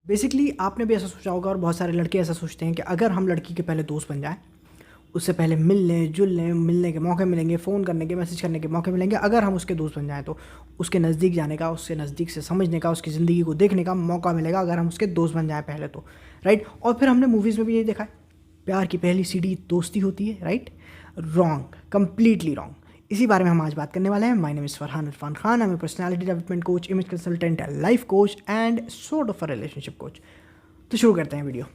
Basically आपने भी ऐसा सोचा होगा और बहुत सारे लड़के ऐसा सोचते हैं कि अगर हम लड़की के पहले दोस्त बन जाएं, उससे पहले मिल लें, जुल लें, मिलने के मौके मिलेंगे, फ़ोन करने के, मैसेज करने के मौके मिलेंगे, अगर हम उसके दोस्त बन जाएँ तो उसके नज़दीक जाने का, उससे नज़दीक से समझने का, उसकी ज़िंदगी को देखने का मौका मिलेगा अगर हम उसके दोस्त बन जाएँ पहले तो, राइट। और फिर हमने मूवीज़ में भी यही देखा है, प्यार की पहली सीढ़ी दोस्ती होती है, राइट। Wrong, completely wrong. इसी बारे में हम आज बात करने वाले हैं। My name is Farhan Irfan Khan. I am a personality development coach, image consultant, life coach and sort of a relationship coach. तो शुरू करते हैं वीडियो।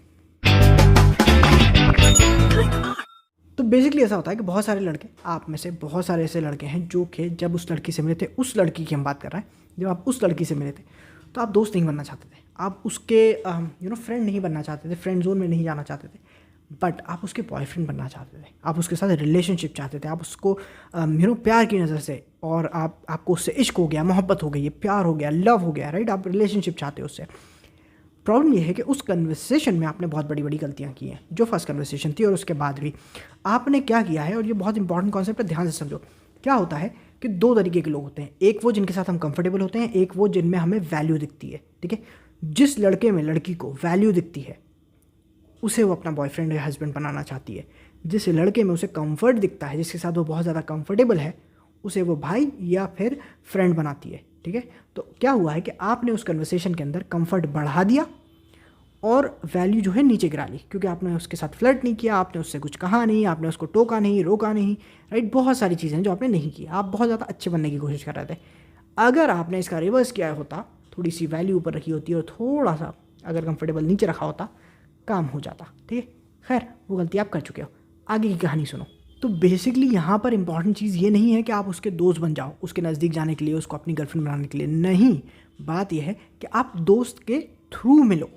तो बेसिकली ऐसा होता है कि बहुत सारे लड़के, आप में से बहुत सारे ऐसे लड़के हैं जो कि जब उस लड़की से मिले थे, उस लड़की की हम बात कर रहे हैं, जब आप उस लड़की से मिले थे तो आप दोस्त नहीं बनना चाहते थे, आप उसके फ्रेंड नहीं बनना चाहते थे, फ्रेंड जोन में नहीं जाना चाहते थे, बट आप उसके बॉयफ्रेंड बनना चाहते थे, आप उसके साथ रिलेशनशिप चाहते थे, आप उसको प्यार की नज़र से, और आपको उससे इश्क हो गया, मोहब्बत हो गई, प्यार हो गया, लव हो गया, राइट। आप रिलेशनशिप चाहते हो उससे। प्रॉब्लम ये है कि उस कन्वर्सेशन में आपने बहुत बड़ी बड़ी गलतियाँ की हैं, जो फर्स्ट कन्वर्सेशन थी और उसके बाद भी आपने क्या किया है, और ये बहुत इंपॉर्टेंट कॉन्सेप्ट है, ध्यान से समझो। क्या होता है कि दो तरीके के लोग होते हैं, एक वो जिनके साथ हम कंफर्टेबल होते हैं, एक वो जिनमें हमें वैल्यू दिखती है, ठीक है। जिस लड़के में लड़की को वैल्यू दिखती है उसे वो अपना बॉयफ्रेंड या हस्बैंड बनाना चाहती है। जिस लड़के में उसे कंफर्ट दिखता है, जिसके साथ वो बहुत ज़्यादा कंफर्टेबल है, उसे वो भाई या फिर फ्रेंड बनाती है, ठीक है। तो क्या हुआ है कि आपने उस कन्वर्सेशन के अंदर कंफर्ट बढ़ा दिया और वैल्यू जो है नीचे गिरा ली, क्योंकि आपने उसके साथ फ्लर्ट नहीं किया, आपने उससे कुछ कहा नहीं, आपने उसको टोका नहीं, रोका नहीं, राइट। बहुत सारी चीज़ें जो आपने नहीं की, आप बहुत ज़्यादा अच्छे बनने की कोशिश कर रहे थे। अगर आपने इसका रिवर्स किया होता, थोड़ी सी वैल्यू ऊपर रखी होती और थोड़ा सा अगर कंफर्टेबल नीचे रखा होता, काम हो जाता, ठीक है। खैर, वो गलती आप कर चुके हो, आगे की कहानी सुनो। तो बेसिकली यहाँ पर इंपॉर्टेंट चीज़ ये नहीं है कि आप उसके दोस्त बन जाओ उसके नज़दीक जाने के लिए, उसको अपनी गर्लफ्रेंड बनाने के लिए, नहीं। बात यह है कि आप दोस्त के थ्रू मिलो,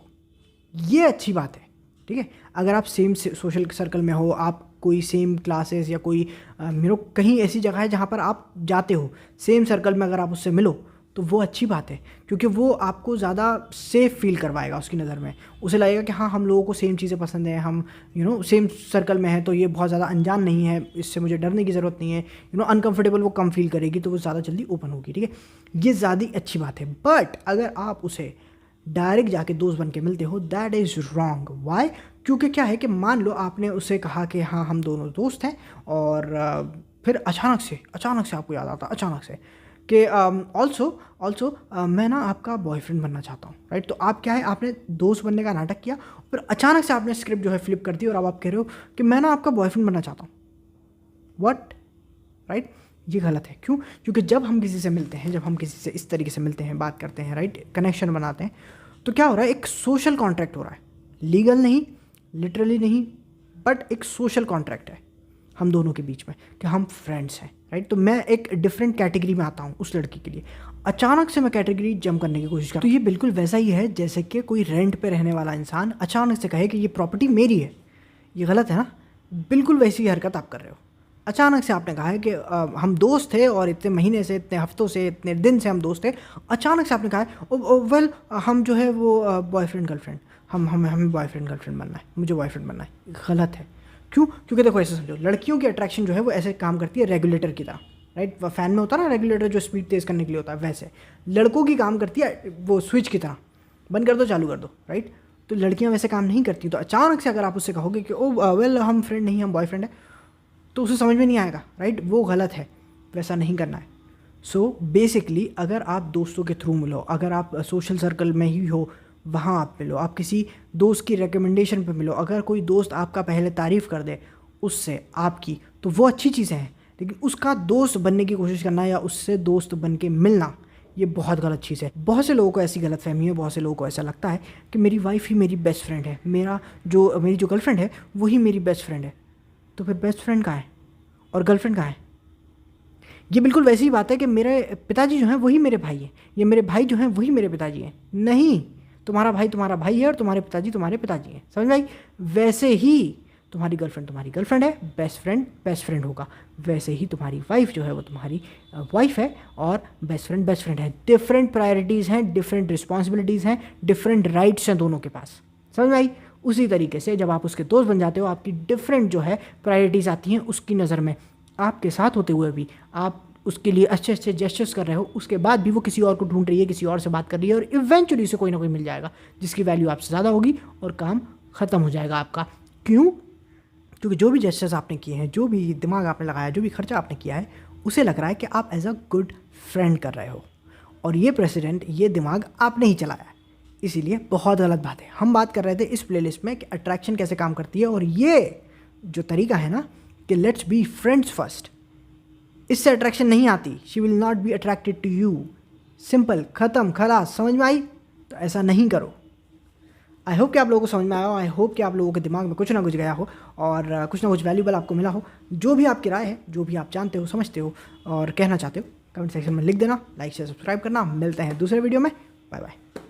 ये अच्छी बात है, ठीक है। अगर आप सेम सोशल सर्कल में हो, आप कोई सेम क्लासेस या कोई कहीं ऐसी जगह है जहाँ पर आप जाते हो, सेम सर्कल में अगर आप उससे मिलो तो वो अच्छी बात है, क्योंकि वो आपको ज़्यादा सेफ फील करवाएगा उसकी नज़र में। उसे लगेगा कि हाँ, हम लोगों को सेम चीज़ें पसंद हैं, हम सेम सर्कल में है, तो ये बहुत ज़्यादा अनजान नहीं है, इससे मुझे डरने की ज़रूरत नहीं है, अनकंफर्टेबल वो कम फील करेगी, तो वो ज़्यादा जल्दी ओपन होगी, ठीक है। ये ज़्यादा अच्छी बात है। बट अगर आप उसे डायरेक्ट जाके दोस्त बन के मिलते हो, दैट इज़ रॉन्ग। वाई? क्योंकि क्या है कि मान लो आपने उससे कहा कि हाँ, हम दोनों दोस्त हैं, और फिर अचानक से आपको याद आता, अचानक से कि ऑल्सो मैं ना आपका बॉयफ्रेंड बनना चाहता हूँ, राइट। तो आप क्या है, आपने दोस्त बनने का नाटक किया, फिर अचानक से आपने स्क्रिप्ट जो है फ्लिप कर दी और अब आप कह रहे हो कि मैं ना आपका बॉयफ्रेंड बनना चाहता हूँ। व्हाट? राइट। ये गलत है। क्यों? क्योंकि जब हम किसी से मिलते हैं, जब हम किसी से इस तरीके से मिलते हैं, बात करते हैं, राइट, कनेक्शन बनाते हैं, तो क्या हो रहा है, एक सोशल कॉन्ट्रैक्ट हो रहा है। लीगल नहीं, लिटरली नहीं, बट एक सोशल कॉन्ट्रैक्ट है हम दोनों के बीच में कि हम फ्रेंड्स हैं, राइट। तो मैं एक डिफरेंट कैटेगरी में आता हूँ उस लड़की के लिए, अचानक से मैं कैटेगरी जंप करने की कोशिश करता हूँ। तो ये बिल्कुल वैसा ही है जैसे कि कोई रेंट पे रहने वाला इंसान अचानक से कहे कि ये प्रॉपर्टी मेरी है। ये गलत है ना? बिल्कुल वैसी ही हरकत आप कर रहे हो। अचानक से आपने कहा है कि हम दोस्त थे और इतने महीने से, इतने हफ्तों से, इतने दिन से हम दोस्त थे, अचानक से आपने कहा है वेल हम जो है वो बॉयफ्रेंड गर्लफ्रेंड, हमें बॉयफ्रेंड गर्लफ्रेंड बनना है, मुझे बॉयफ्रेंड बनना है। गलत है। क्यों? क्योंकि देखो, ऐसे समझो, लड़कियों की अट्रैक्शन जो है वो ऐसे काम करती है रेगुलेटर की तरह, राइट। फ़ैन में होता है ना रेगुलेटर, जो स्पीड तेज़ करने के लिए होता है, वैसे लड़कों की काम करती है वो स्विच की तरह, बंद कर दो चालू कर दो, राइट। तो लड़कियां वैसे काम नहीं करती। तो अचानक से अगर आप उससे कहोगे कि ओ वेल हम फ्रेंड नहीं, हम बॉयफ्रेंड है, तो उसे समझ में नहीं आएगा, राइट। वो गलत है, वैसा नहीं करना है। सो बेसिकली अगर आप दोस्तों के थ्रू मिलो, अगर आप सोशल सर्कल में ही हो, वहाँ आप मिलो, आप किसी दोस्त की रिकमेंडेशन पे मिलो, अगर कोई दोस्त आपका पहले तारीफ़ कर दे उससे आपकी, तो वो अच्छी चीज़ें हैं। लेकिन उसका दोस्त बनने की कोशिश करना या उससे दोस्त बन के मिलना, ये बहुत गलत चीज़ है। बहुत से लोगों को ऐसी गलत फहमी है, बहुत से लोगों को ऐसा लगता है कि मेरी वाइफ ही मेरी बेस्ट फ्रेंड है, मेरी जो गर्लफ्रेंड है वही मेरी बेस्ट फ्रेंड है। तो फिर बेस्ट फ्रेंड कहाँ है और गर्लफ्रेंड कहाँ है? ये बिल्कुल वैसी ही बात है कि मेरे पिताजी जो हैं वही मेरे भाई हैं, या मेरे भाई जो हैं वही मेरे पिताजी हैं। नहीं, तुम्हारा भाई है और तुम्हारे पिताजी हैं, समझ में आई? वैसे ही तुम्हारी गर्लफ्रेंड है, बेस्ट फ्रेंड होगा। वैसे ही तुम्हारी वाइफ जो है वो तुम्हारी वाइफ है और बेस्ट फ्रेंड है। डिफरेंट प्रायोरिटीज़ हैं, डिफरेंट रिस्पॉन्सिबिलिटीज़ हैं, डिफरेंट राइट्स हैं दोनों के पास, समझ में आई? उसी तरीके से जब आप उसके दोस्त बन जाते हो, आपकी डिफरेंट जो है प्रायोरिटीज़ आती हैं उसकी नज़र में। आपके साथ होते हुए भी आप उसके लिए अच्छे अच्छे जेस्चर्स कर रहे हो, उसके बाद भी वो किसी और को ढूंढ रही है, किसी और से बात कर रही है, और इवेंचुअली उसे कोई ना कोई मिल जाएगा जिसकी वैल्यू आपसे ज़्यादा होगी और काम ख़त्म हो जाएगा आपका। क्यों? क्योंकि जो भी जेस्चर्स आपने किए हैं, जो भी दिमाग आपने लगाया, जो भी खर्चा आपने किया है, उसे लग रहा है कि आप एज अ गुड फ्रेंड कर रहे हो, और ये प्रेसिडेंट, ये दिमाग आपने ही चलाया है। इसीलिए बहुत गलत बात है। हम बात कर रहे थे इस प्लेलिस्ट में कि अट्रैक्शन कैसे काम करती है, और ये जो तरीका है ना कि लेट्स बी फ्रेंड्स फर्स्ट, इससे अट्रैक्शन नहीं आती। She will not be attracted to you. Simple, ख़त्म, खलास। समझ में आई? तो ऐसा नहीं करो। आई होप कि आप लोगों को समझ में आया हो। आई होप कि आप लोगों के दिमाग में कुछ ना कुछ गया हो और कुछ ना कुछ वैल्यूबल आपको मिला हो। जो भी आपकी राय है, जो भी आप जानते हो, समझते हो और कहना चाहते हो, कमेंट सेक्शन में लिख देना। लाइक शेयर सब्सक्राइब करना। मिलते हैं दूसरे वीडियो में। Bye bye.